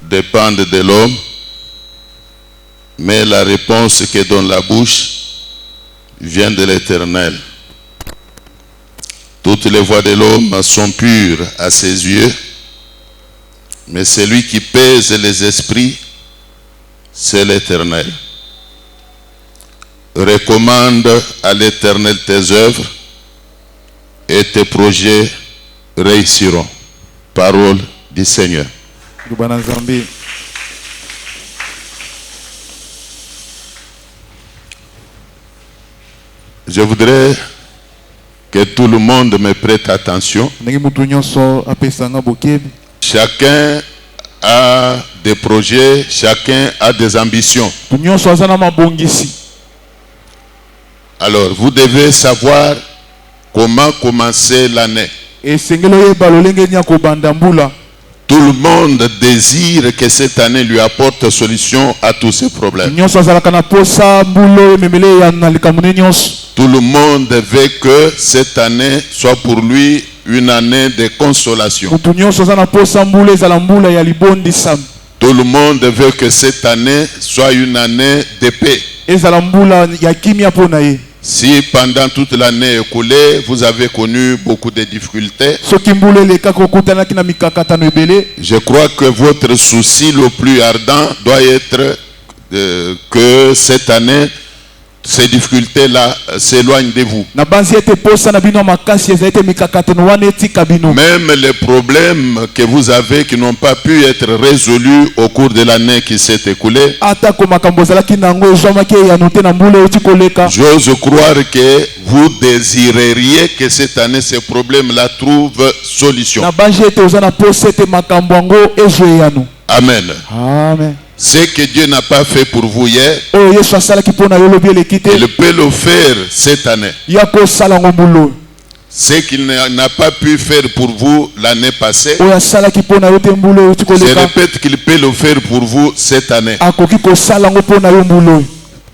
dépendent de l'homme, mais la réponse que donne la bouche vient de l'Éternel. Toutes les voies de l'homme sont pures à ses yeux, mais celui qui pèse les esprits, c'est l'Éternel. Recommande à l'Éternel tes œuvres et tes projets réussiront. Parole du Seigneur. Je voudrais que tout le monde me prête attention. Chacun a des projets, chacun a des ambitions. Alors, vous devez savoir comment commencer l'année. Tout le monde désire que cette année lui apporte solution à tous ses problèmes. Tout le monde veut que cette année soit pour lui une année de consolation. Tout le monde veut que cette année soit une année de paix. Si pendant toute l'année écoulée, vous avez connu beaucoup de difficultés, je crois que votre souci le plus ardent doit être que cette année, ces difficultés-là s'éloignent de vous. Même les problèmes que vous avez qui n'ont pas pu être résolus au cours de l'année qui s'est écoulée, j'ose croire que vous désireriez que cette année ces problèmes-là trouvent solution. Amen. Amen. Ce que Dieu n'a pas fait pour vous hier, il peut le faire cette année. Ce qu'il n'a pas pu faire pour vous l'année passée, je répète qu'il peut le faire pour vous cette année.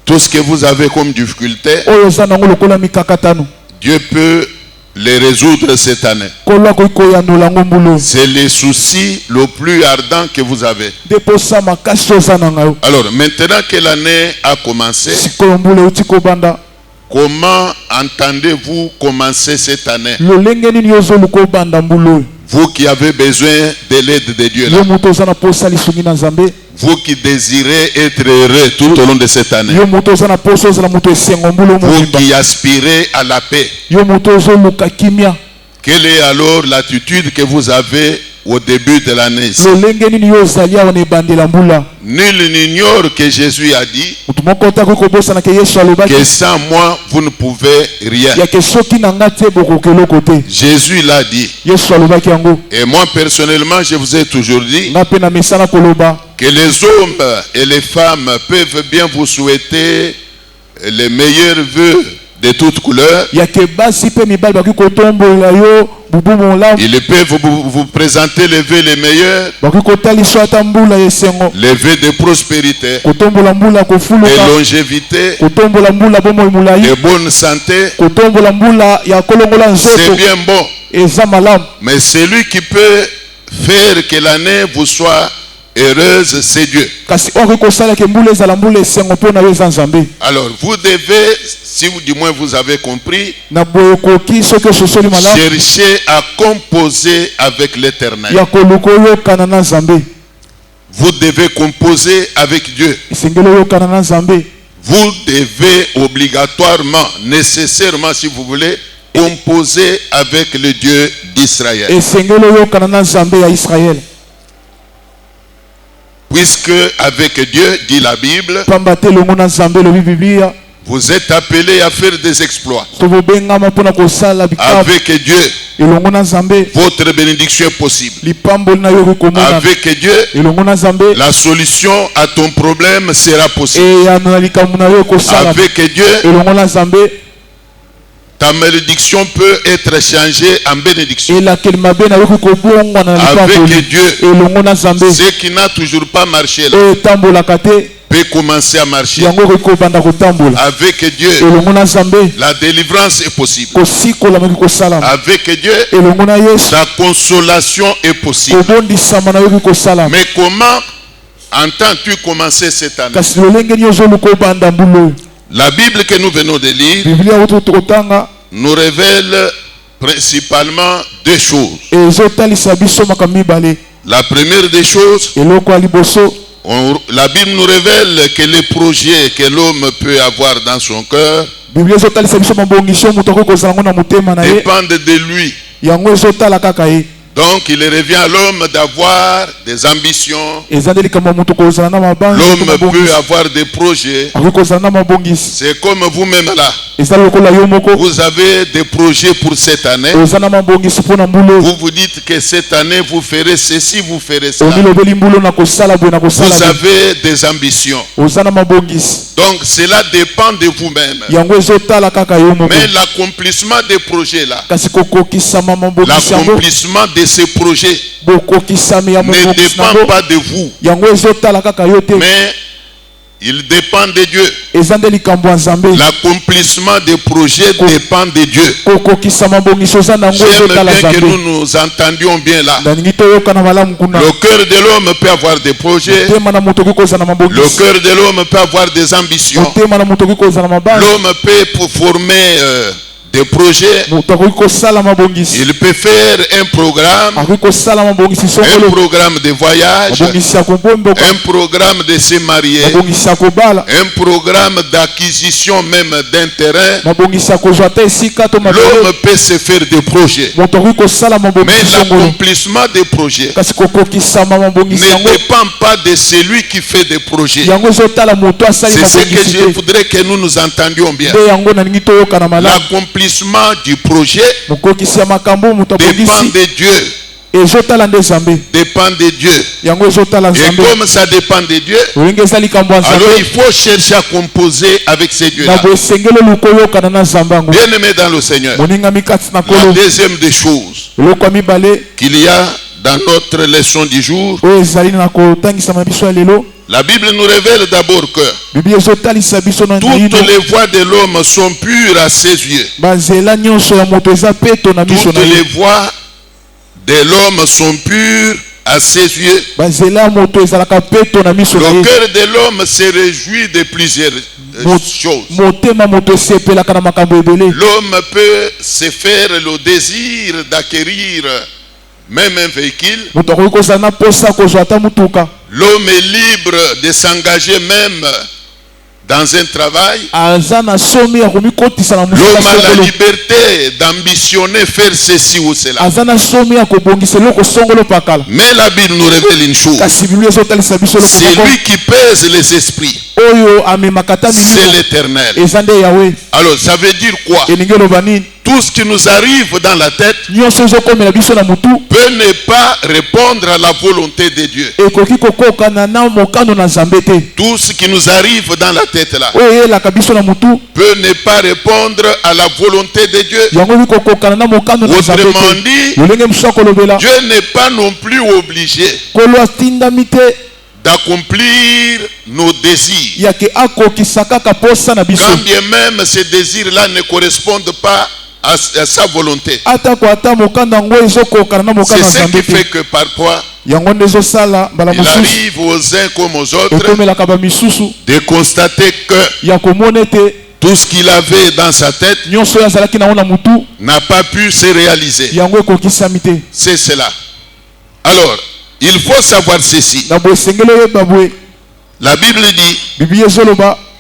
Tout ce que vous avez comme difficulté, Dieu peut les résoudre cette année. C'est les soucis le plus ardent que vous avez. Alors, maintenant que l'année a commencé, comment entendez-vous commencer cette année? Vous qui avez besoin de l'aide de Dieu là. Vous qui désirez être heureux tout au long de cette année. Vous qui aspirez à la paix. Quelle est alors l'attitude que vous avez au début de l'année ici? Nul n'ignore que Jésus a dit que sans moi vous ne pouvez rien. Jésus l'a dit. Et moi personnellement je vous ai toujours dit que les hommes et les femmes peuvent bien vous souhaiter les meilleurs vœux de toutes couleurs. Ils peuvent vous présenter les vœux les meilleurs, les vœux de prospérité, de longévité, de bonne santé. C'est bien bon. Mais celui qui peut faire que l'année vous soit heureuse, c'est Dieu. Alors vous devez, si vous, du moins vous avez compris, chercher à composer avec l'Éternel. Vous devez composer avec Dieu. Vous devez obligatoirement, nécessairement si vous voulez, composer avec le Dieu d'Israël. Puisque avec Dieu, dit la Bible, vous êtes appelés à faire des exploits. Avec Dieu, votre bénédiction est possible. Avec Dieu, la solution à ton problème sera possible. Avec Dieu, ta malédiction peut être changée en bénédiction. Avec Dieu, ce qui n'a toujours pas marché là peut commencer à marcher. Avec Dieu, la délivrance est possible. Avec Dieu, la consolation est possible. Mais comment entends-tu commencer cette année? La Bible que nous venons de lire nous révèle principalement deux choses. La première des choses, la Bible nous révèle que les projets que l'homme peut avoir dans son cœur dépendent de lui. Donc il revient à l'homme d'avoir des ambitions. L'homme peut avoir des projets. C'est comme vous-même là. Vous avez des projets pour cette année. Vous vous dites que cette année vous ferez ceci, vous ferez cela. Vous avez des ambitions. Donc cela dépend de vous-même. Mais l'accomplissement des projets là, l'accomplissement de ces projets ne dépend pas de vous, mais il dépend de Dieu. L'accomplissement des projets dépend de Dieu. J'aime bien que nous nous entendions bien là. Le cœur de l'homme peut avoir des projets. Le cœur de l'homme peut avoir des ambitions. L'homme peut former des projets. Il peut faire un programme de voyage, un programme de se marier, un programme d'acquisition même d'un terrain. L'homme peut se faire des projets, mais l'accomplissement des projets ne dépend pas de celui qui fait des projets. C'est ce que je voudrais que nous nous entendions bien. L'accomplissement du projet dépend de Dieu. Dépend de Dieu. Et comme ça dépend de Dieu, alors il faut chercher à composer avec ces dieux-là. Bien aimé dans le Seigneur, la deuxième des choses qu'il y a dans notre leçon du jour, la Bible nous révèle d'abord que toutes les voies de l'homme sont pures à ses yeux. Toutes les voies de l'homme sont pures à ses yeux. Le cœur de l'homme se réjouit de plusieurs choses. L'homme peut se faire le désir d'acquérir même un véhicule. L'homme est libre de s'engager même dans un travail. L'homme a la liberté d'ambitionner faire ceci ou cela. Mais la Bible nous révèle une chose. C'est lui qui pèse les esprits. C'est l'Éternel. Alors ça veut dire quoi? Tout ce qui nous arrive dans la tête peut ne pas répondre à la volonté de Dieu. Tout ce qui nous arrive dans la tête là peut ne pas répondre à la volonté de Dieu. Autrement dit, Dieu n'est pas non plus obligé d'accomplir nos désirs. Quand bien même ces désirs-là ne correspondent pas à sa volonté. C'est ce qui fait que parfois il arrive aux uns comme aux autres de constater que tout ce qu'il avait dans sa tête n'a pas pu se réaliser. C'est cela. Alors, il faut savoir ceci. La Bible dit,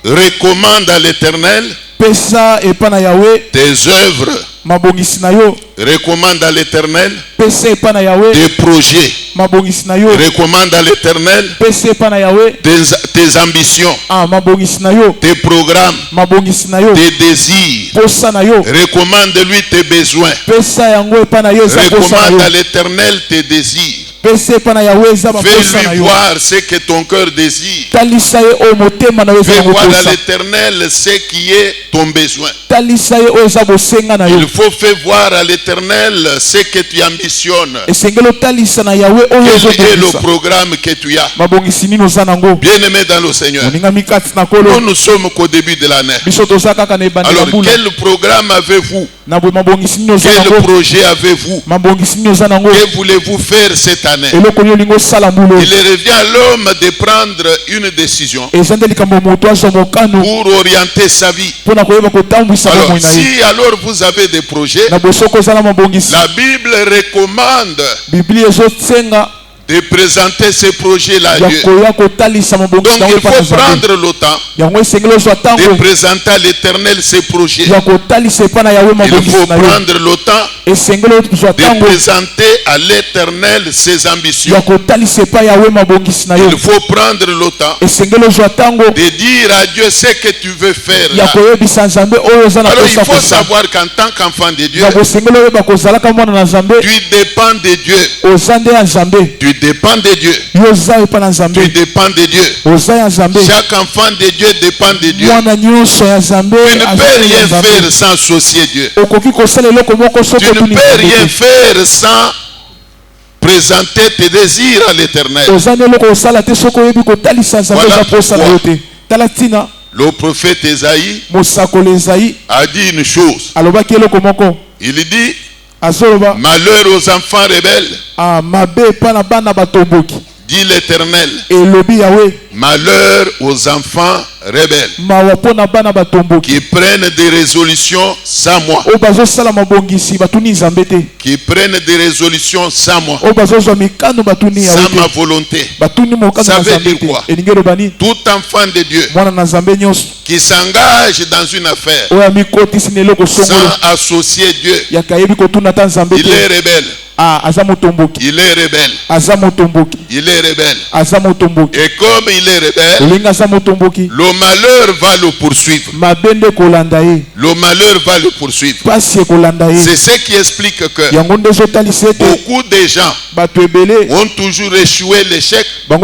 recommande à l'Éternel tes œuvres. Recommande à l'Éternel tes projets. Recommande à l'Éternel tes ambitions, tes programmes, tes désirs. Recommande-lui tes besoins. Recommande à l'Éternel tes désirs. Fais-lui voir ce que ton cœur désire. Fais voir à l'Éternel ce qui est ton besoin. Il faut faire voir à l'Éternel ce que tu ambitionnes. Quel est le programme que tu as? Bien aimé dans le Seigneur, nous sommes qu'au début de l'année. Alors quel programme avez-vous Quel projet avez-vous? Que voulez-vous faire cette année? Il revient à l'homme de prendre une décision pour orienter sa vie. Alors, si alors vous avez des projets, la Bible recommande de présenter ces projets-là à Dieu. Donc il faut prendre le temps de présenter à l'Éternel ces projets. Il faut prendre le temps de présenter à l'Éternel ses ambitions. Il faut prendre le temps de dire à Dieu ce que tu veux faire là. Alors il faut savoir qu'en tant qu'enfant de Dieu, tu dépends de Dieu. Tu dépends de Dieu. Tu dépends de Dieu. Chaque enfant de Dieu dépend de Dieu. Tu ne peux rien faire sans associer Dieu. Tu ne peux rien faire sans présenter tes désirs à l'Éternel. Voilà pourquoi le prophète Esaïe a dit une chose. Il dit: malheur aux enfants rebelles, dit l'Éternel. Malheur aux enfants rebelles qui prennent des résolutions sans moi. Qui prennent des résolutions sans moi, sans ma volonté. Ça veut dire quoi? Tout enfant de Dieu qui s'engage dans une affaire sans associer Dieu, il est rebelle. Il est rebelle. Il est rebelle. Et comme il est rebelle, le malheur va le poursuivre. Le malheur va le poursuivre. C'est ce qui explique que beaucoup de gens ont toujours échoué l'échec dans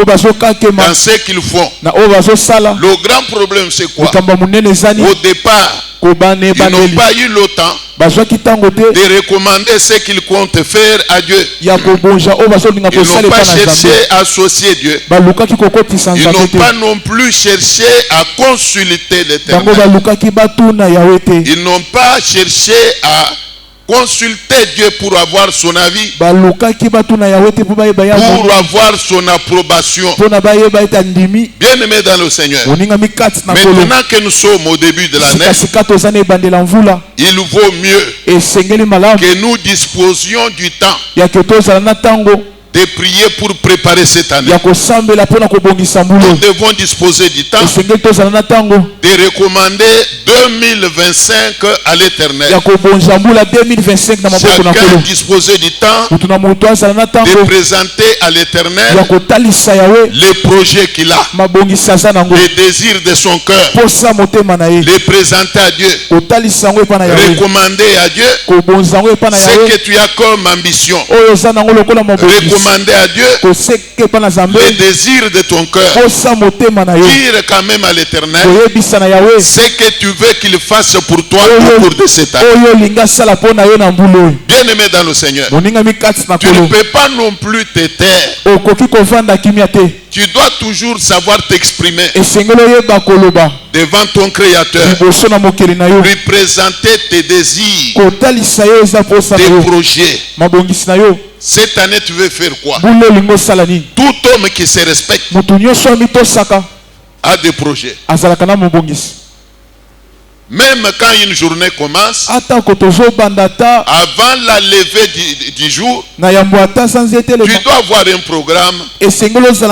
ce qu'ils font. Le grand problème, c'est quoi? Au départ, ils n'ont pas eu le temps de recommander ce qu'ils comptent faire à Dieu. Ils n'ont pas cherché à associer Dieu. Ils n'ont pas non plus cherché à consulter l'Éternel. Ils n'ont pas cherché à consulter Dieu pour avoir son avis, pour avoir son approbation. Bien aimé dans le Seigneur, maintenant que nous sommes au début de l'année, il vaut mieux que nous disposions du temps de prier pour préparer cette année. Nous devons disposer du temps de recommander 2025 à l'Éternel. Chacun disposer du temps de présenter à l'Éternel les projets qu'il a, les désirs de son cœur, les présenter à Dieu, recommander à Dieu ce que tu as comme ambition, recommander à Dieu les désirs de ton cœur. Dire quand même à l'Éternel ce que tu veux qu'il fasse pour toi au cours de cette année. Bien aimé dans le Seigneur, tu ne peux pas non plus te taire. Tu dois toujours savoir t'exprimer devant ton Créateur, lui présenter tes désirs, tes projets. Cette année, tu veux faire quoi? Tout homme qui se respecte a des projets. Même quand une journée commence, avant la levée du jour, tu dois avoir un programme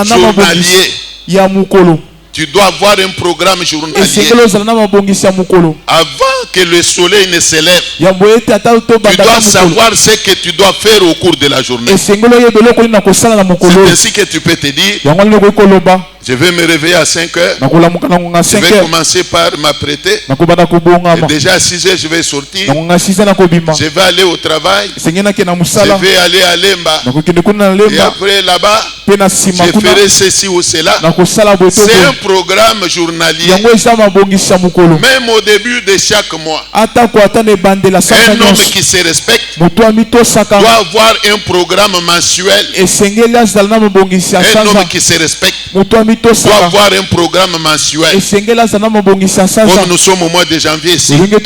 journalier. Tu dois avoir un programme journalier. Avant que le soleil ne se lève, tu dois savoir ce que tu dois faire au cours de la journée. C'est ainsi que tu peux te dire: je vais me réveiller à 5 heures. Je vais commencer par m'apprêter. Et déjà à 6 heures, je vais sortir. Je vais aller au travail. Je vais aller à Lemba. Et après là-bas, je ferai ceci ou cela. C'est un programme journalier. Même au début de chaque mois, un homme qui se respecte doit avoir un programme mensuel. Un homme qui se respecte doit avoir un programme mensuel. Comme nous sommes au mois de janvier ici, il doit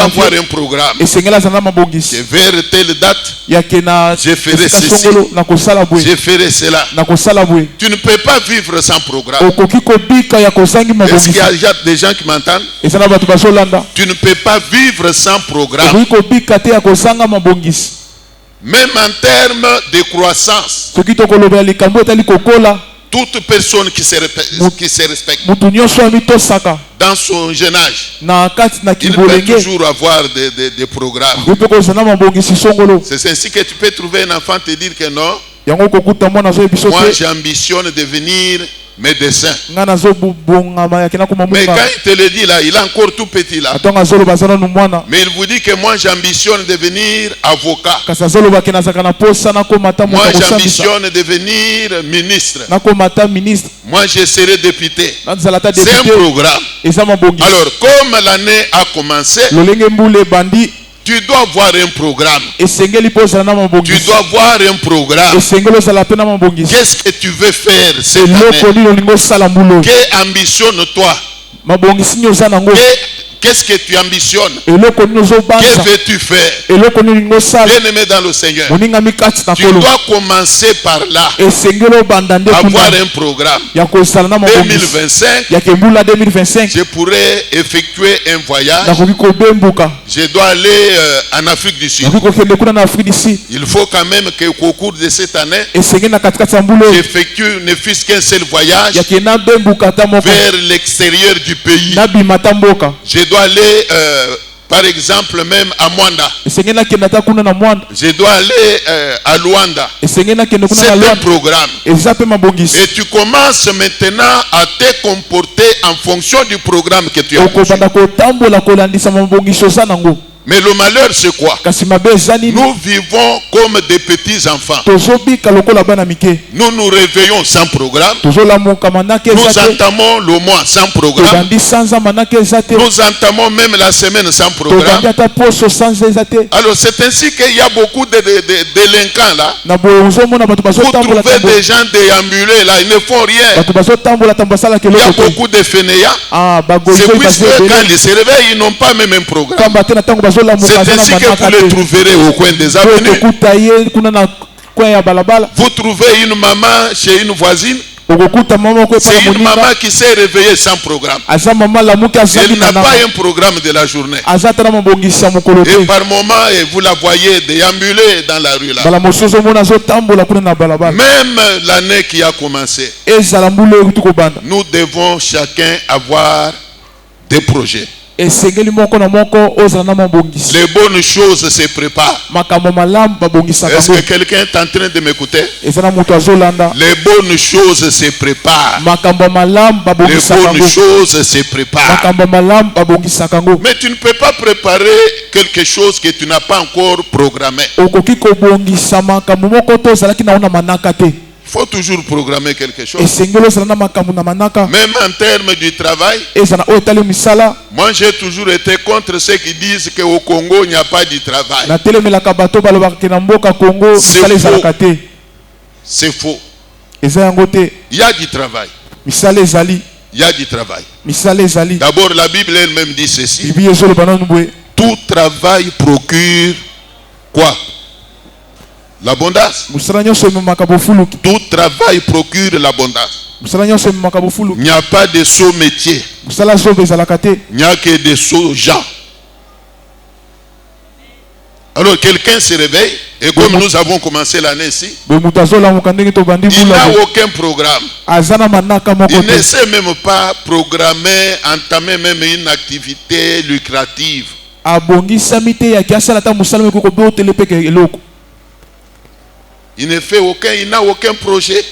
avoir un programme. Que vers telle date, je ferai ceci, je ferai cela. Tu ne peux pas vivre sans programme. Est-ce qu'il y a des gens qui m'entendent? Tu ne peux pas vivre sans programme. Même en termes de croissance, toute personne qui se respecte dans son jeune âge, il peut toujours avoir des programmes. C'est ainsi que tu peux trouver un enfant te dire que non, moi j'ai ambition de devenir médecin. Mais quand il te le dit là, il est encore tout petit là. Mais il vous dit que moi j'ambitionne de devenir avocat. Moi j'ambitionne de devenir ministre. Moi je serai député. C'est un programme. Alors comme l'année a commencé, tu dois avoir un programme. Tu dois avoir un programme. Qu'est-ce que tu veux faire cette année? Ambitionne-toi. Qu'est-ce que tu ambitionnes? Que veux-tu faire? Bien-aimé dans le Seigneur, tu dois commencer par là. Avoir un programme. 2025, je pourrais effectuer un voyage. Je dois aller en Afrique du Sud. Il faut quand même qu'au cours de cette année, j'effectue ne fût-ce qu'un seul voyage vers l'extérieur du pays. Je dois aller, par exemple, même à Mwanda. Je dois aller à Luanda. C'est un programme. Et tu commences maintenant à te comporter en fonction du programme que tu as. Mais le malheur c'est quoi? Nous vivons comme des petits enfants. Nous nous réveillons sans programme. Nous entamons le mois sans programme. Nous entamons même la semaine sans programme. Alors c'est ainsi qu'il y a beaucoup de délinquants là. Vous trouvez des gens déambulés là, ils ne font rien. Il y a beaucoup de fainéants. C'est puisque quand ils se réveillent, ils n'ont pas même un programme. C'est ainsi que vous les trouverez au coin des avenues. Vous trouvez une maman chez une voisine. C'est une maman qui s'est réveillée sans programme. Elle n'a pas un programme de la journée. Et par moment, vous la voyez déambuler dans la rue là. Même l'année qui a commencé, nous devons chacun avoir des projets. Les bonnes choses se préparent. Est-ce que quelqu'un est en train de m'écouter? Les bonnes choses se préparent. Les bonnes choses se préparent. Mais tu ne peux pas préparer quelque chose que tu n'as pas encore programmé. Il faut toujours programmer quelque chose. Même en termes du travail, moi j'ai toujours été contre ceux qui disent qu'au Congo il n'y a pas de travail. C'est faux. Il y a du travail. Il y a du travail. D'abord la Bible elle-même dit ceci. Tout travail procure quoi? L'abondance. Tout travail procure l'abondance. Il n'y a pas de sot métier. Il n'y a que des sots gens. Alors quelqu'un se réveille et comme nous avons commencé l'année ici, il n'a aucun programme. Il ne sait même pas programmer, entamer même une activité lucrative. Il ne fait aucun, il n'a aucun projet.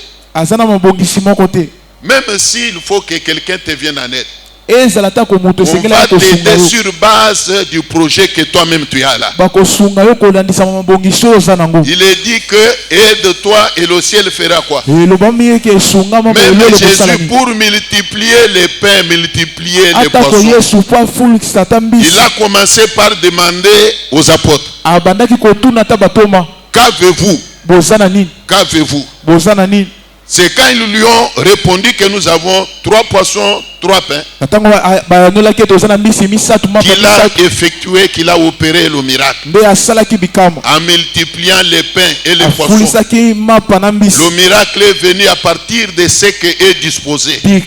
Même s'il faut que quelqu'un te vienne en aide, on va t'aider sur base du projet que toi-même tu as là. Il est dit que aide-toi et le ciel fera quoi? Même Jésus pour multiplier les pains, multiplier les poissons, il a commencé par demander aux apôtres, qu'avez-vous? Qu'avez-vous? C'est quand ils lui ont répondu que nous avons 3 poissons, 3 pains, qu'il a effectué, qu'il a opéré le miracle en multipliant les pains et les poissons. Le miracle est venu à partir de ce qui est disposé. Même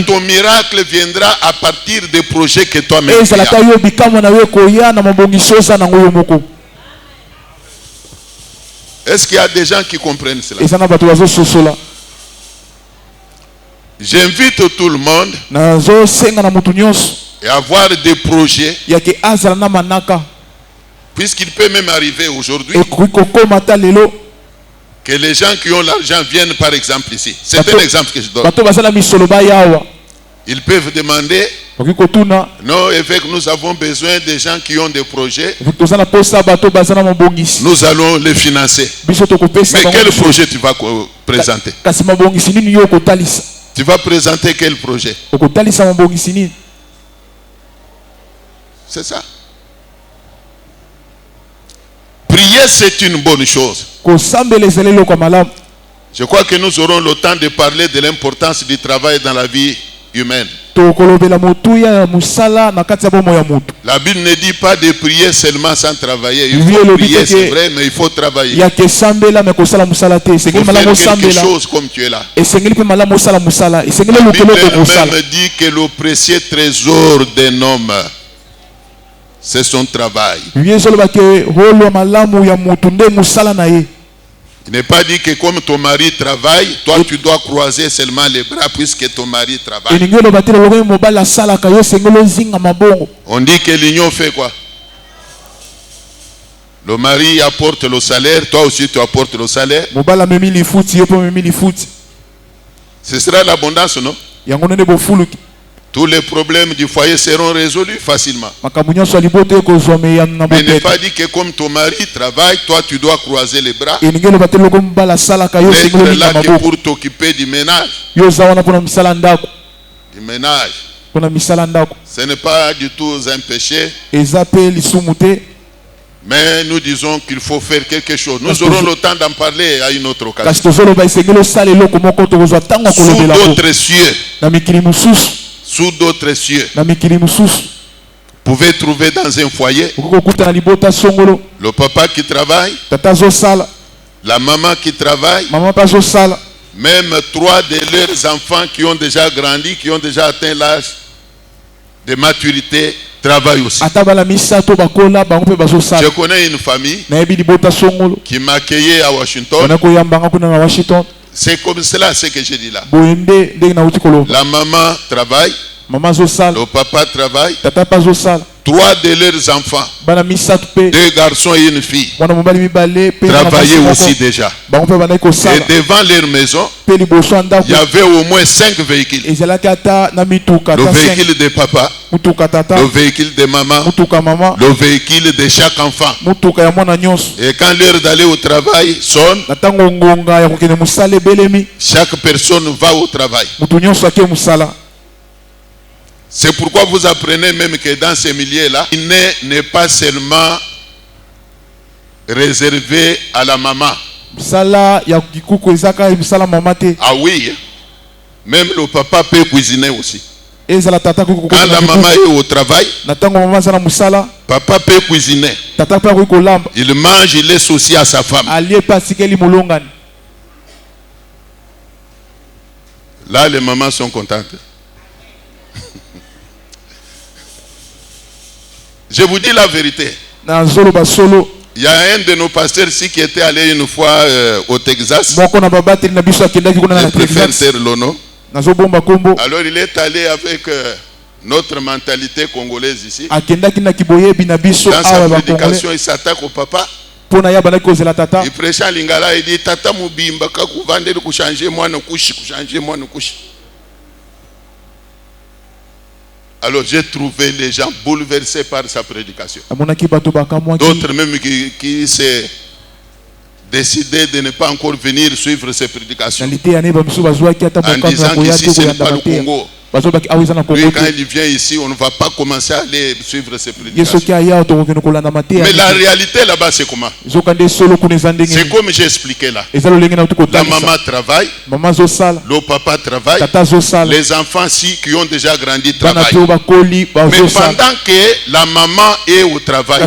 ton miracle viendra à partir des projets que toi-même tu as. Est-ce qu'il y a des gens qui comprennent cela? J'invite tout le monde à avoir des projets, puisqu'il peut même arriver aujourd'hui que les gens qui ont l'argent viennent par exemple ici. C'est un exemple que je donne. Ils peuvent demander, non, évêque, nous avons besoin des gens qui ont des projets. Nous allons les financer. Mais quel projet tu vas présenter? Tu vas présenter quel projet? C'est ça. Prier, c'est une bonne chose. Je crois que nous aurons le temps de parler de l'importance du travail dans la vie humaine. La Bible ne dit pas de prier seulement sans travailler. Il faut prier, c'est vrai, mais il faut travailler. Il faut faire quelque chose comme tu es là. La Bible même dit que le précieux trésor d'un homme, c'est son travail. Il n'est pas dit que comme ton mari travaille, toi tu dois croiser seulement les bras puisque ton mari travaille. On dit que l'union fait quoi? Le mari apporte le salaire, toi aussi tu apportes le salaire. Ce sera l'abondance, non? Tous les problèmes du foyer seront résolus facilement. Mais il n'est pas dit que comme ton mari travaille, toi tu dois croiser les bras. Être là que pour t'occuper du ménage. Du ménage. Ce n'est pas du tout un péché. Mais nous disons qu'il faut faire quelque chose. Nous aurons le temps d'en parler à une autre occasion. Sous d'autres cieux. Sous d'autres cieux. Vous pouvez trouver dans un foyer le papa qui travaille, la maman qui travaille, même 3 de leurs enfants qui ont déjà grandi, qui ont déjà atteint l'âge de maturité, travaillent aussi. Je connais une famille qui m'a accueilli à Washington. C'est comme cela ce que j'ai dit là. La maman travaille, le papa travaille, 3 de leurs enfants, 2 garçons et une fille, travaillaient aussi déjà. Et devant leur maison, il y avait au moins 5 véhicules. Le véhicule de papa, le véhicule de maman, le véhicule de chaque enfant. Et quand l'heure d'aller au travail sonne, chaque personne va au travail. C'est pourquoi vous apprenez même que dans ces milieux-là, il n'est pas seulement réservé à la maman. Ah oui, même le papa peut cuisiner aussi. Quand la maman est au travail, papa peut cuisiner. Il mange, il laisse aussi à sa femme. Là, les mamans sont contentes. Je vous dis la vérité. Il y a un de nos pasteurs ici qui était allé une fois au Texas. Je préfère taire le nom. Alors il est allé avec notre mentalité congolaise ici. Dans sa prédication, il s'attaque au papa. Il prêche à Lingala, il dit Tata Mubimba kakuvande kuchanger mwana kushi kuchanger mwana kushi. Alors j'ai trouvé les gens bouleversés par sa prédication. D'autres même qui s'est décidé de ne pas encore venir suivre ses prédications. En disant qu'ici ce n'est pas le Congo. Lui, quand il vient ici, on ne va pas commencer à aller suivre ses prédications. Mais la réalité là-bas, c'est comment? C'est comme j'ai expliqué là. La maman travaille, le papa travaille, les enfants qui ont déjà grandi travaillent. Mais pendant que la maman est au travail là,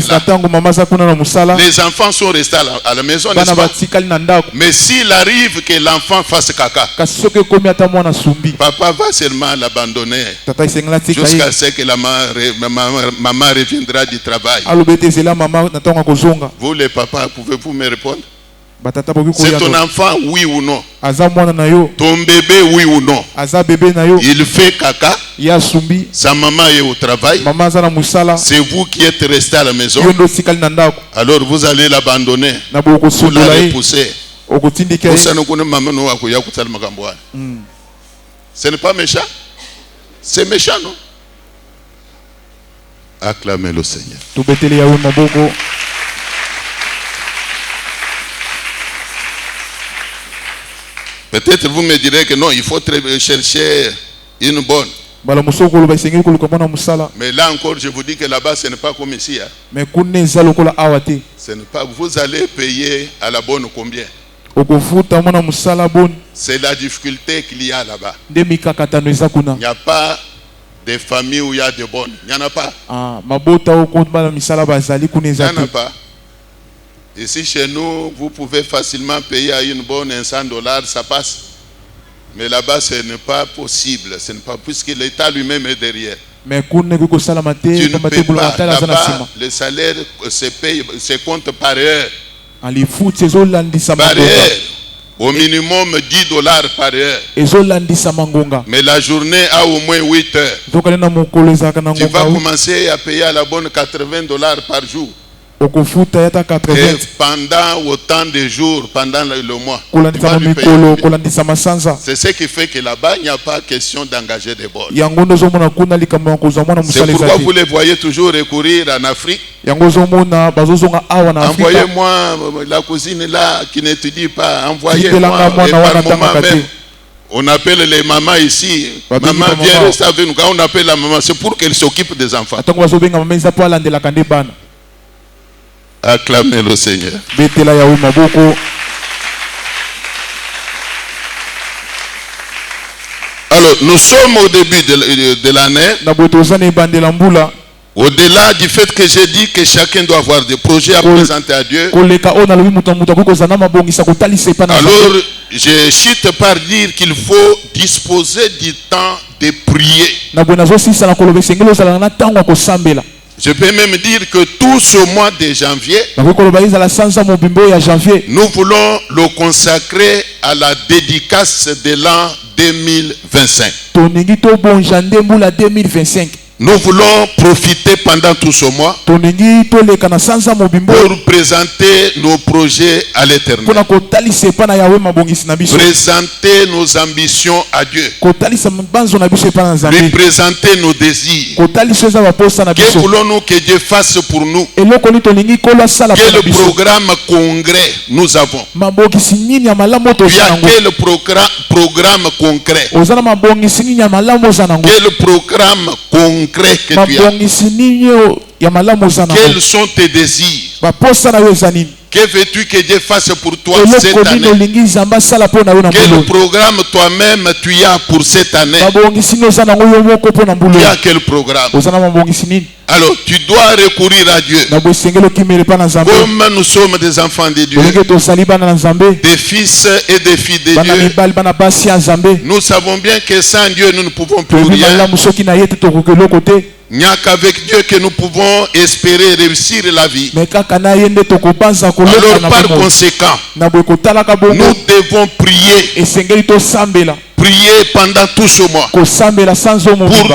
les enfants sont restés à la maison, n'est-ce pas? Mais s'il arrive que l'enfant fasse caca, papa va seulement l'abandonner jusqu'à ce que la maman reviendra du travail. Vous les papas, pouvez-vous me répondre? C'est ton enfant, oui ou non? Ton bébé, oui ou non? Il fait caca, sa maman est au travail, c'est vous qui êtes resté à la maison. Alors vous allez l'abandonner, vous la repousser. Ce n'est pas méchant? C'est méchant, non? Acclamez le Seigneur. Peut-être vous me direz que non, il faut chercher une bonne. Mais là encore, je vous dis que là-bas, ce n'est pas comme ici. Hein. Ce n'est pas, vous allez payer à la bonne combien? C'est la difficulté qu'il y a là-bas. Il n'y a pas de familles où il y a de bonnes. Il n'y en a pas. Il n'y en a pas. Ici chez nous, vous pouvez facilement payer à une bonne $100, ça passe. Mais là-bas, ce n'est pas possible. Ce n'est pas, puisque l'État lui-même est derrière. Tu ne payes pas. Là-bas, le salaire se compte par heure. Par heure. Au minimum $10 par heure. Mais la journée a au moins 8 heures. Tu vas commencer à payer à la bonne $80 par jour. Et pendant autant de jours, pendant le mois, c'est ce qui fait que là-bas, il n'y a pas question d'engager des bonnes. C'est pourquoi vous les voyez toujours recourir en Afrique. Envoyez-moi la cousine là qui n'étudie pas. Envoyez-moi. Et par moment même, on appelle les mamans ici. Maman vient rester avec nous. Quand on appelle la maman, c'est pour qu'elle s'occupe des enfants. Acclamez le Seigneur. Alors, nous sommes au début de l'année. Au-delà du fait que j'ai dit que chacun doit avoir des projets à présenter à Dieu. Alors, je chute par dire qu'il faut disposer du temps de prier. Je peux même dire que tout ce mois de janvier, nous voulons le consacrer à la dédicace de l'an 2025. Nous voulons profiter pendant tout ce mois pour présenter nos projets à l'Éternel. Présenter nos ambitions à Dieu. Lui présenter nos désirs. Que voulons-nous que Dieu fasse pour nous? Quel programme concret nous avons? Il y a quel programme concret? Quel programme concret que tu as? Quels sont tes désirs? Que veux-tu que Dieu fasse pour toi cette année? Quel programme toi-même tu as pour cette année? Tu as quel programme? Alors tu dois recourir à Dieu. Comme nous sommes des enfants de Dieu, des fils et des filles de Dieu, nous savons bien que sans Dieu nous ne pouvons plus rien. Il n'y a qu'avec Dieu que nous pouvons espérer réussir la vie. Alors par conséquent, nous devons prier. Prier pendant tout ce mois pour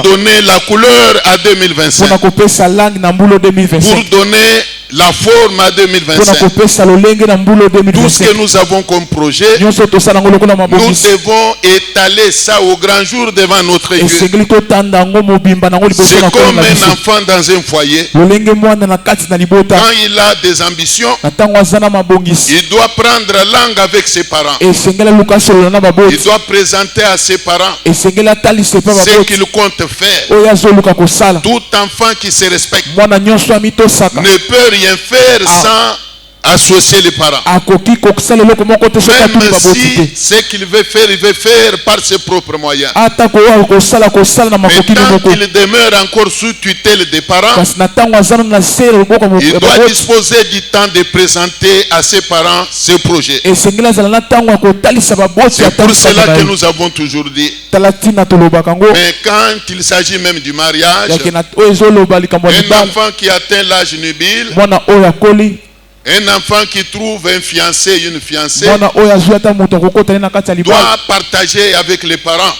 donner la couleur à 2025. Pour donner la forme à 2025. Tout ce que nous avons comme projet, nous devons étaler ça au grand jour devant notre Dieu. C'est comme un enfant dans un foyer. Quand il a des ambitions, il doit prendre langue avec ses parents. Il doit présenter à ses parents ce qu'il compte faire. Tout enfant qui se respecte ne peut rien faire sans associer les parents. Même si ce qu'il veut faire, il veut faire par ses propres moyens. Mais tant qu'il demeure encore sous tutelle des parents, il doit disposer du temps de présenter à ses parents ses projets. C'est pour cela que nous avons toujours dit. Mais quand il s'agit même du mariage, un enfant qui atteint l'âge nubile, un enfant qui trouve un fiancé, une fiancée, doit partager avec les parents,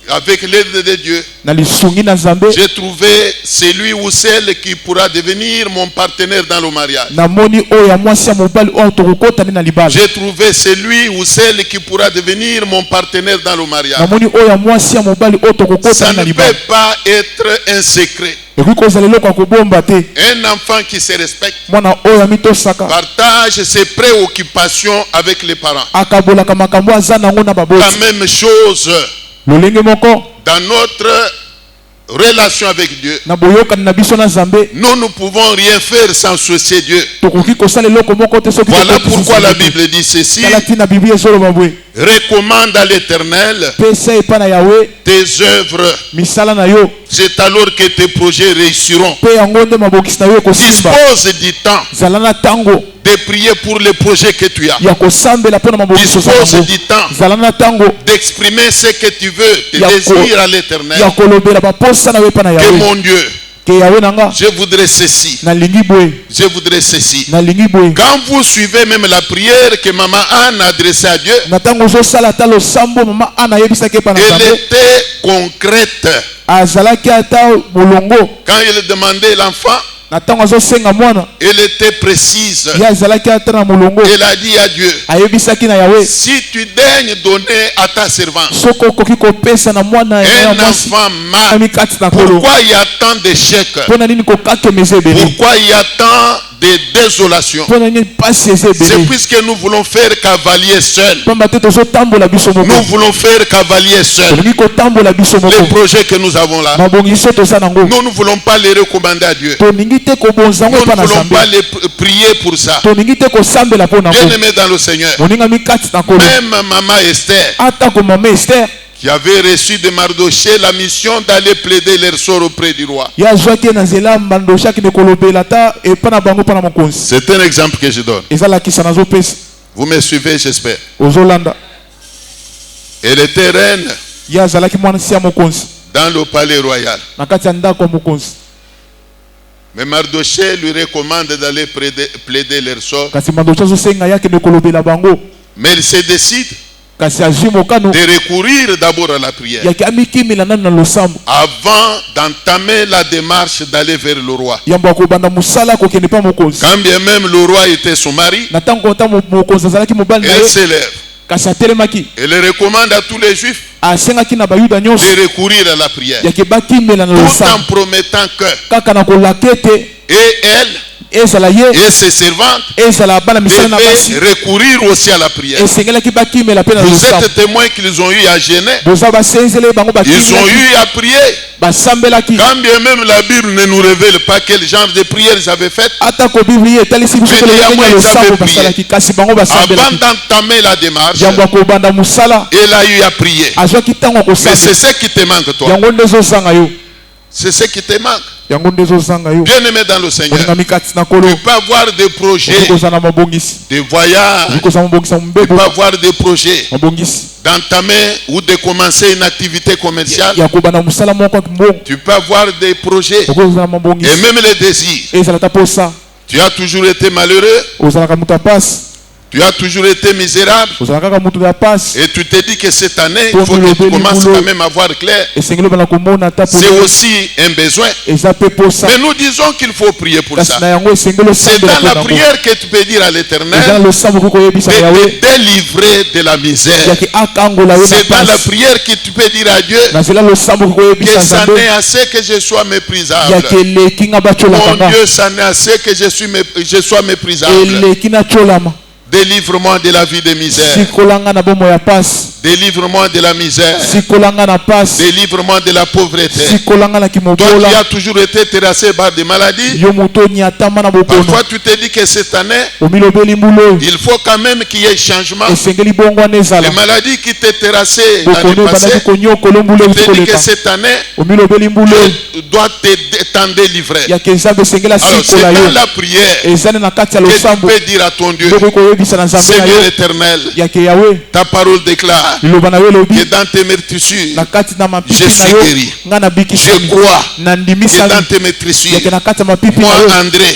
avec l'aide de Dieu. J'ai trouvé celui ou celle qui pourra devenir mon partenaire dans le mariage. J'ai trouvé celui ou celle qui pourra devenir mon partenaire dans le mariage. Ça ne peut pas être un secret. Un enfant qui se respecte partage ses préoccupations avec les parents. La même chose dans notre relation avec Dieu. Nous ne pouvons rien faire sans associer Dieu. Voilà pourquoi la Bible dit ceci: recommande à l'Éternel tes œuvres, c'est alors que tes projets réussiront. Dispose du temps de prier pour les projets que tu as. Dispose du temps d'exprimer ce que tu veux, tes désirs à l'Éternel. Que mon Dieu, je voudrais ceci. Je voudrais ceci. Quand vous suivez même la prière que Maman Anne a adressée à Dieu, elle était concrète. Quand il demandait l'enfant, elle était précise. Elle a dit à Dieu: si tu daignes donner à ta servante un enfant mâle, pourquoi il y a tant d'échecs? Pourquoi il y a tant de désolation? C'est puisque nous voulons faire cavalier seul. Nous voulons faire cavalier seul. Les projets que nous avons là, nous ne voulons pas les recommander à Dieu. Nous ne voulons pas les prier pour ça. Bien-aimé dans le Seigneur, même Maman Esther, qui avait reçu de Mardoché la mission d'aller plaider leur sort auprès du roi. C'est un exemple que je donne. Vous me suivez, j'espère. Elle était reine dans le palais royal. Mais Mardoché lui recommande d'aller plaider leur sort. Mais il se décide de recourir d'abord à la prière avant d'entamer la démarche d'aller vers le roi. Quand bien même le roi était son mari, elle s'élève. Elle recommande à tous les juifs de recourir à la prière, tout en promettant que et elle et ses servantes devaient recourir aussi à la prière. Vous êtes témoins qu'ils ont eu à gêner. Ils ont eu à prier. Quand bien même la Bible ne nous révèle pas quel genre de prière ils avaient fait, mais néanmoins ils avaient prié. Avant d'entamer la démarche, elle a eu à prier. Mais c'est ce qui te manque, toi. C'est ce qui te manque. Bien-aimé dans le Seigneur, tu peux avoir des projets de voyage, tu peux avoir des projets d'entamer ou de commencer une activité commerciale, tu peux avoir des projets et même les désirs. Tu as toujours été malheureux, Tu as toujours été misérable. Et tu te dis que cette année, il faut que tu commences quand même à voir clair. C'est aussi un besoin. Mais nous disons qu'il faut prier pour ça. C'est dans la prière que tu peux dire à l'Éternel de te délivrer de la misère. C'est dans la prière que tu peux dire à Dieu que ça n'est assez que je sois méprisable. Mon Dieu, ça n'est assez que je sois méprisable. Délivre-moi de la vie de misère. Délivre-moi de la misère. Délivre-moi de la pauvreté. Toi qui as toujours été terrassé par des maladies, parfois tu te dis que cette année, il faut quand même qu'il y ait changement. Les maladies qui t'ont terrassé l'année passée, tu te dis que cette année, tu dois t'en délivrer. Alors c'est dans la prière que tu peux dire à ton Dieu, Seigneur éternel, ta parole déclare que dans tes meurtrissures, je suis guéri. Je crois que dans tes meurtrissures, moi André,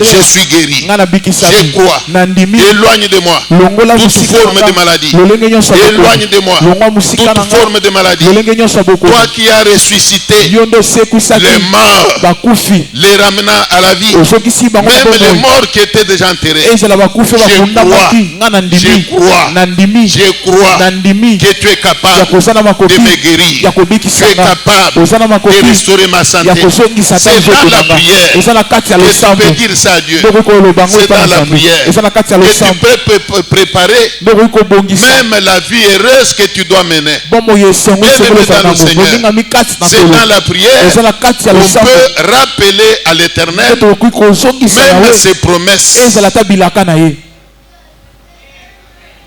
je suis guéri. Je crois. Éloigne de moi toute forme de maladie. Éloigne de moi toute forme de maladie. Toi qui as ressuscité les morts, les ramenant à la vie, même les morts qui étaient déjà enterrés. Je crois que tu es capable de me guérir. Tu es capable de restaurer ma santé. C'est dans la prière que tu peux dire ça à Dieu. C'est dans la prière que tu peux préparer même la vie heureuse que tu dois mener. C'est dans la prière qu'on peut rappeler à l'Éternel même ses promesses.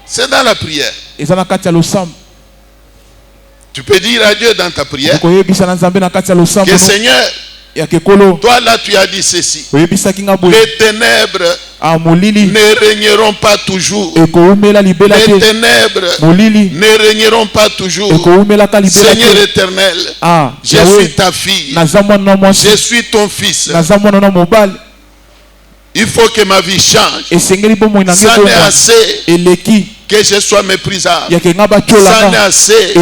C'est dans la prière. Tu peux dire à Dieu dans ta prière que Seigneur, toi là tu as dit ceci. Les ténèbres ne régneront pas toujours. Les ténèbres ne régneront pas toujours. Seigneur éternel, je suis ta fille. Je suis ton fils. Il faut que ma vie change. Ça n'est assez que je sois méprisable. Ça n'est assez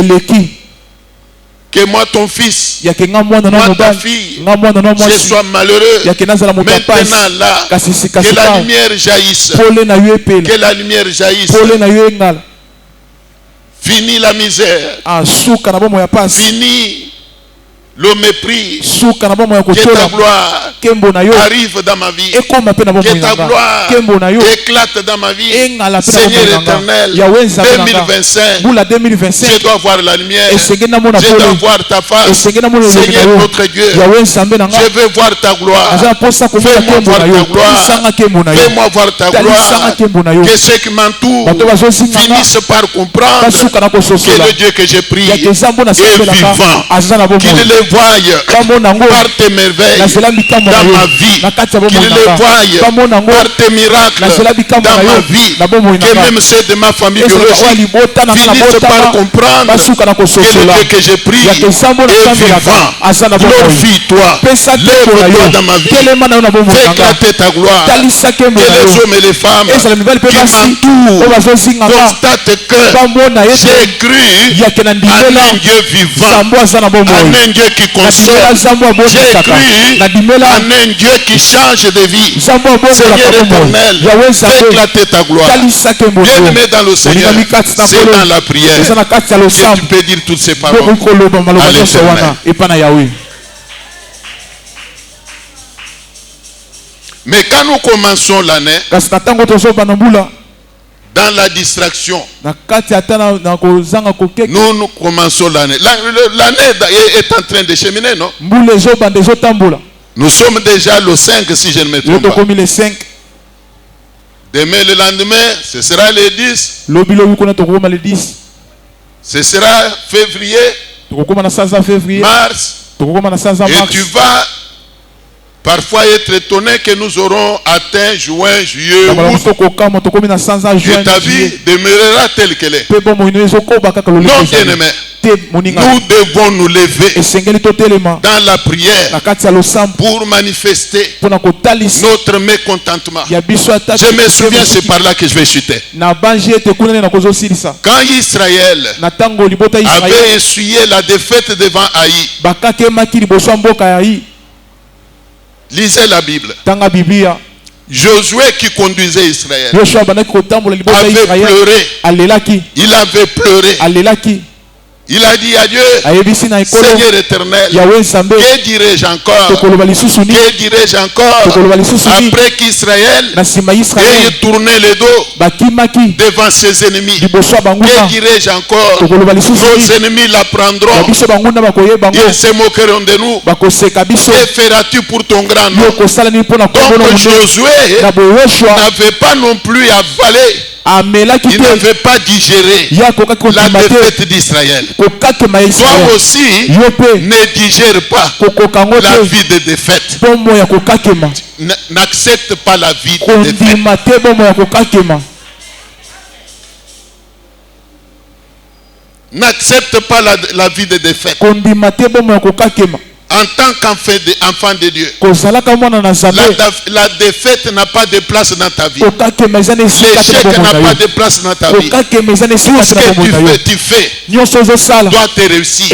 que moi ton fils, moi ta fille, je sois malheureux. Maintenant là, que la lumière jaillisse. Que la lumière jaillisse. Fini la misère. Fini le mépris. Que ta gloire arrive dans ma vie. Que ta gloire éclate dans ma vie. Seigneur éternel, 2025, je dois voir la lumière. Je dois voir ta face. Seigneur notre Dieu, je veux voir ta gloire. Fais-moi voir ta gloire. Fais-moi voir ta gloire. Que ceux qui m'entourent finissent par comprendre que le Dieu que je prie est vivant. Qu'il les voie par tes merveilles dans ma vie. Qu'il les voie par tes miracles dans ma vie. Que même ceux de ma famille biologique finissent par comprendre que le Dieu que je prie est vivant. Glorifie-toi. Lève-toi dans ma vie. Fais éclater ta gloire. Que les hommes et les femmes qui m'entourent constatent que j'ai cru à un Dieu vivant, à un Dieu qui console. J'ai cru à un Dieu qui change de vie. Seigneur éternel, fais éclater ta gloire. Bien-aimé dans le Seigneur, c'est dans la prière que tu peux dire toutes ces paroles à l'Éternel. Mais quand nous commençons l'année, dans la distraction, nous commençons l'année. L'année est en train de cheminer, non? Nous sommes déjà le 5, si je ne me trompe pas. Demain, le lendemain, ce sera le 10. Ce sera février, mars. Et tu vas parfois être étonné que nous aurons atteint juin, juillet, août. Que ta vie demeurera telle qu'elle est. Non, bien-aimé. Nous devons nous lever dans la prière pour manifester notre mécontentement. Je me souviens, c'est par là que je vais chuter. Quand Israël avait essuyé la défaite devant Haï, lisez la Bible. Josué qui conduisait Israël avait pleuré. Il avait pleuré. Il a dit à Dieu, Seigneur éternel, que dirais-je encore? Que dirais-je encore? Après qu'Israël ait tourné le dos devant ses ennemis, que dirais-je encore? Nos ennemis l'apprendront. Ils se moqueront de nous. Que feras-tu pour ton grand nom? Donc Josué n'avait pas non plus avalé. Il n'avait pas digéré la défaite d'Israël. Toi aussi, ne digère pas la vie de défaite. N'accepte pas la vie de défaite. N'accepte pas la vie de défaite. En tant qu'enfant de Dieu, la défaite n'a pas de place dans ta vie. L'échec n'a pas de place dans ta vie. Tout ce que tu fais doit te réussir.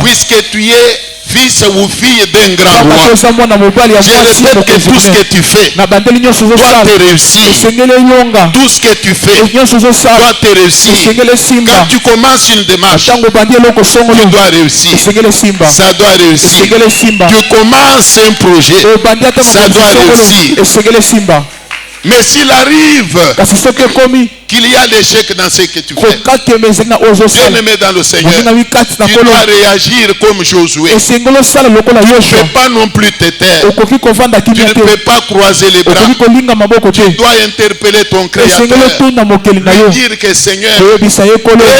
Puisque tu es fils ou fille d'un grand roi. Je répète que tout ce que tu fais doit te réussir. Tout ce que tu fais doit te réussir. Quand tu commences une démarche, tu dois réussir. Ça doit réussir. Tu commences un projet, ça doit réussir. Mais s'il arrive qu'il y a l'échec dans ce que tu fais, bien-aimé dans le Seigneur, tu dois réagir comme Josué. Tu ne peux pas non plus te taire. Tu ne peux pas croiser les bras. Tu dois interpeller ton Créateur. Lui dire que Seigneur,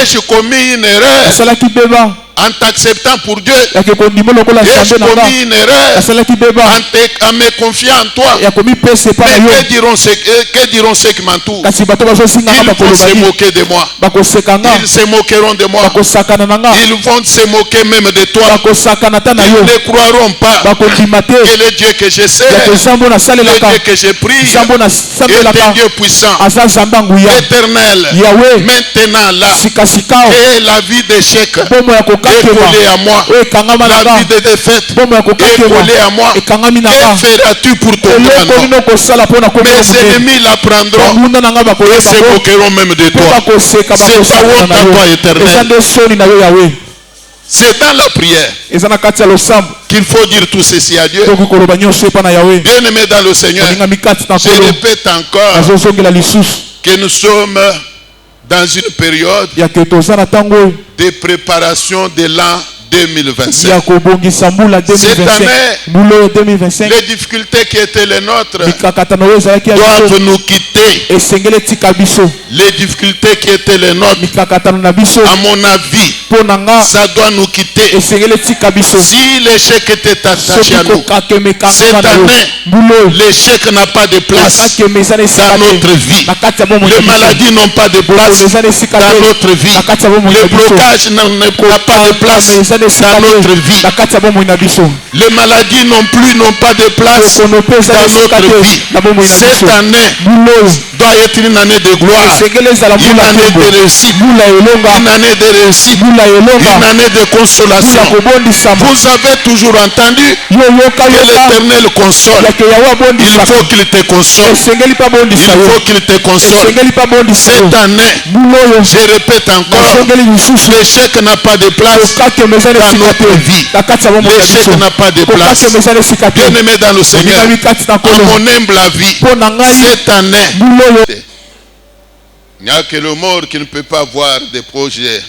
ai-je commis une erreur en t'acceptant pour Dieu? Ai-je commis une erreur en me confiant en toi? Mais que diront ceux qui m'entourent? Ils vont se moquer de moi. Ils se moqueront de moi. Ils vont se moquer même de toi. Ils ne croiront pas que le Dieu que je sers, le Dieu que je prie, est un Dieu puissant, éternel, maintenant là. Et la vie d'échec est collée à moi. La vie de défaite est collée à moi. Que feras-tu pour ton grand nom? Mes ennemis l'apprendront et se moqueront même de toi. C'est pas honte à toi, éternel. C'est dans la prière qu'il faut dire tout ceci à Dieu. Bien-aimé dans le Seigneur, je répète encore que nous sommes dans une période de préparation de l'an 2025. Cette année, les difficultés qui étaient les nôtres doivent nous quitter. Les difficultés qui étaient les nôtres, à mon avis, ça doit nous quitter. Si l'échec était attaché à nous, cette année, l'échec n'a pas de place dans notre vie. Les maladies n'ont pas de place dans notre vie. Le blocage n'a pas de place dans notre vie. Les maladies non plus n'ont pas de place dans notre vie. Cette année doit être une année de gloire, une année de réussite, une année de réussite, une année de consolation. Vous avez toujours entendu que l'Éternel console. Il faut qu'il te console. Il faut qu'il te console. Cette année, je répète encore, l'échec n'a pas de place dans notre vie. L'échec n'a pas de place. Bien-aimé dans le Seigneur, à mon humble avis, cette année, il n'y a que le mort qui ne peut pas avoir des projets.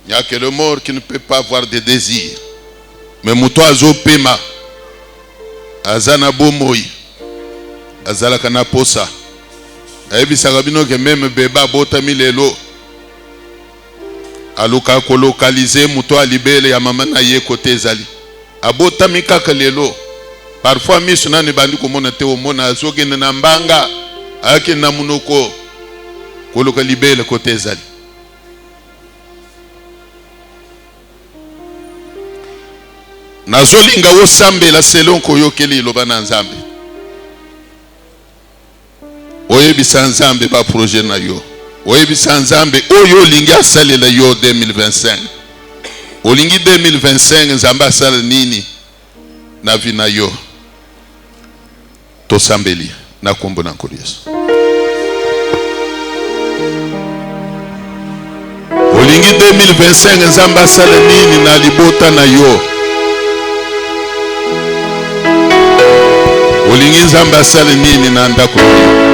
Il n'y a que le mort qui ne peut pas avoir des désirs. Mais Moutoazo Pema, Azana Bomoi, Azala Kanaposa, Ebi Sarabino que même Beba Botami Lelo, Aluka ko localiser Moutoa Libele ya Mamana Ye côté Zali, Abotami Kakalelo, Parfois miso na ne bandi ko mona te o mona azoke na mbanga ake na munoko koloka libele kote ezali. Nazolinga wo sambela selon koyokeli loba na nzambe. Oyebisa nzambe ba projet na yo. Oyebisa nzambe oyo lingi asalela yo 2025. Olingi 2025 nzambe asala nini na vi na yo. Tosambeli na kombo na nkolo Yesu. Olingi 2025 nzambe asala nini na libota na yo. Olingi nzambe asala nini na ndako na yo.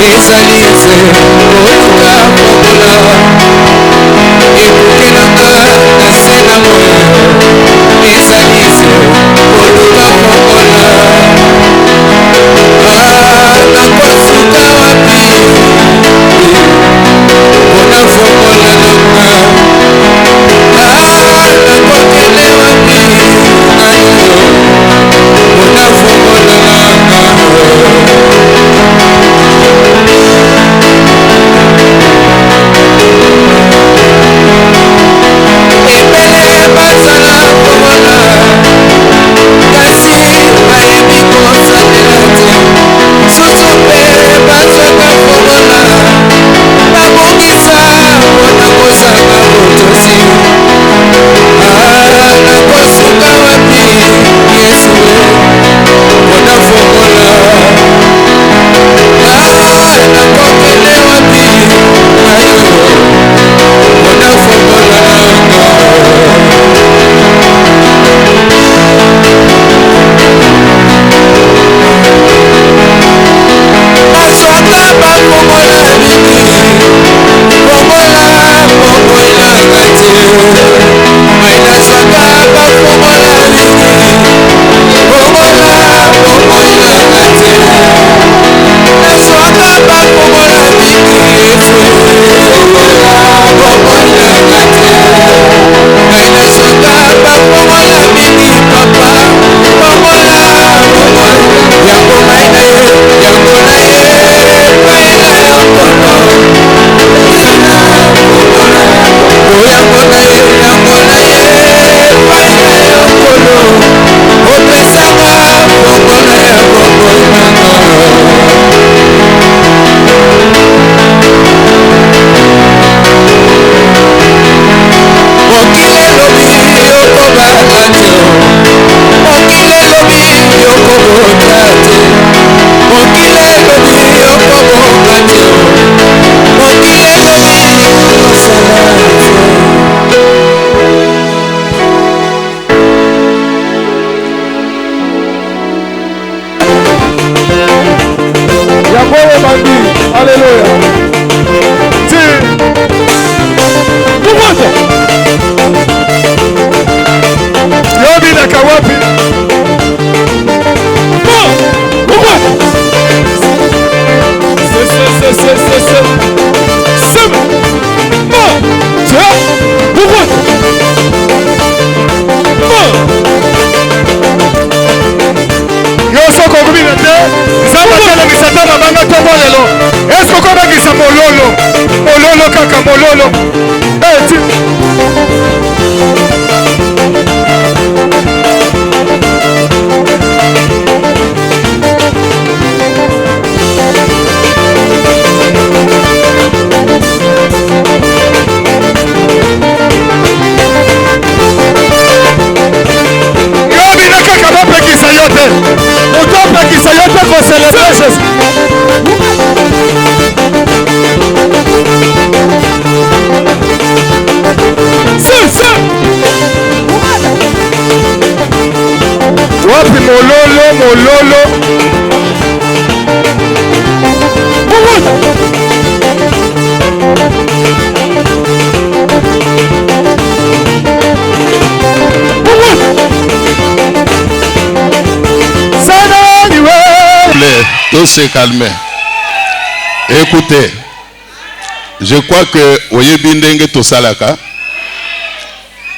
Esa dice, Alléluia. Yobi na kawapi. Soko kubina te zamba tele misatana banga tobo lelo esko ko bagisa mololo kaka mololo eti yobi na kaka bapekisa yote utopekisa yote kwa celebrations. Wapi mololo Tout se calmer. Écoutez, je crois que oyebindenge to salaka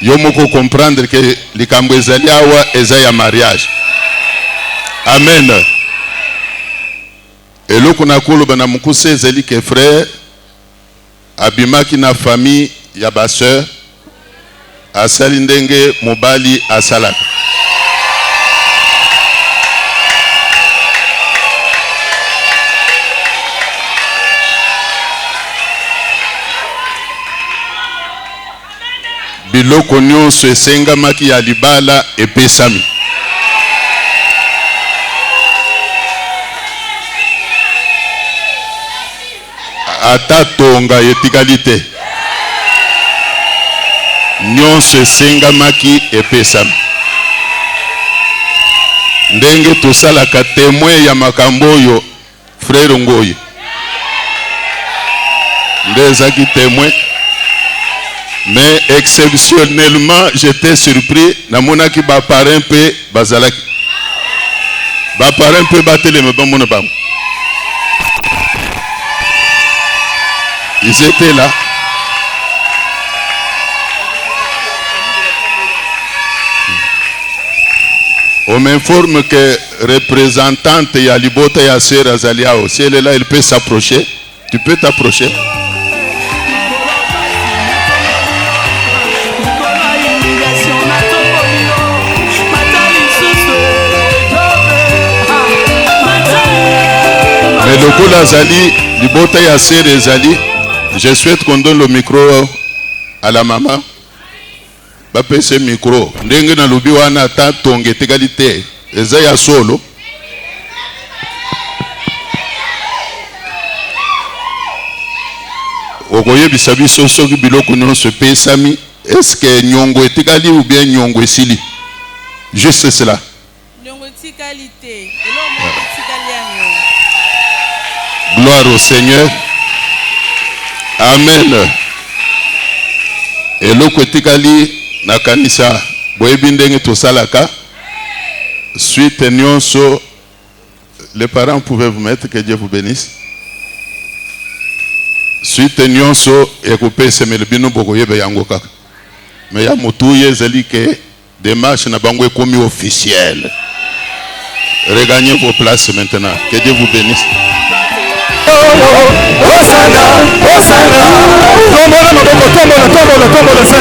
yomoko comprendre que likambo ezali awa eza ya mariage. Amen. Eloko na koloba na mukuse ezali que frère abimaki na famille ya ba sœur asali ndenge mobali asalaka. Biloko nyonso esengamaki ya libala epesami. Ata tonga etikali te. Nyonso esengamaki epesami. Ndenge tosalaka témoin ya makambo oyo frère Ngoyi. Ndezaki témoin. Mais exceptionnellement, j'étais surpris. Namona ki ba parrain pe bazalaki. Ba parrain pe batele me bamona bam. Ils étaient là. On m'informe que représentante ya Libota ya Sœur Azaliao, si elle est là, elle peut s'approcher. Tu peux t'approcher. Mais le coup Lazali, Libota ya Sœur Azali, je souhaite qu'on donne le micro à la maman. Bape ce micro. Ndenge na lubi wana ta tonge tegalite. Eza ya solo. Okoye bisabi soso ki biloko nyonso pesami. Est-ce que nyongo etikali ou bien nyongo esili? Juste cela. Nyongo etikalité. Gloire au Seigneur. Amen. Et l'autre etikali na kanisa boyebi ndenge tosalaka suite nyonso. Les parents pouvaient vous mettre, que Dieu vous bénisse. Suite nyonso ekopesa melbino bokoyeba yango kaka. Mais ya motuye zali que démarche na bango ekomi officielle. Regagnez vos places maintenant. Que Dieu vous bénisse. Hosanna, Hosanna. Tombola maboko, tombola, tombola, tombola.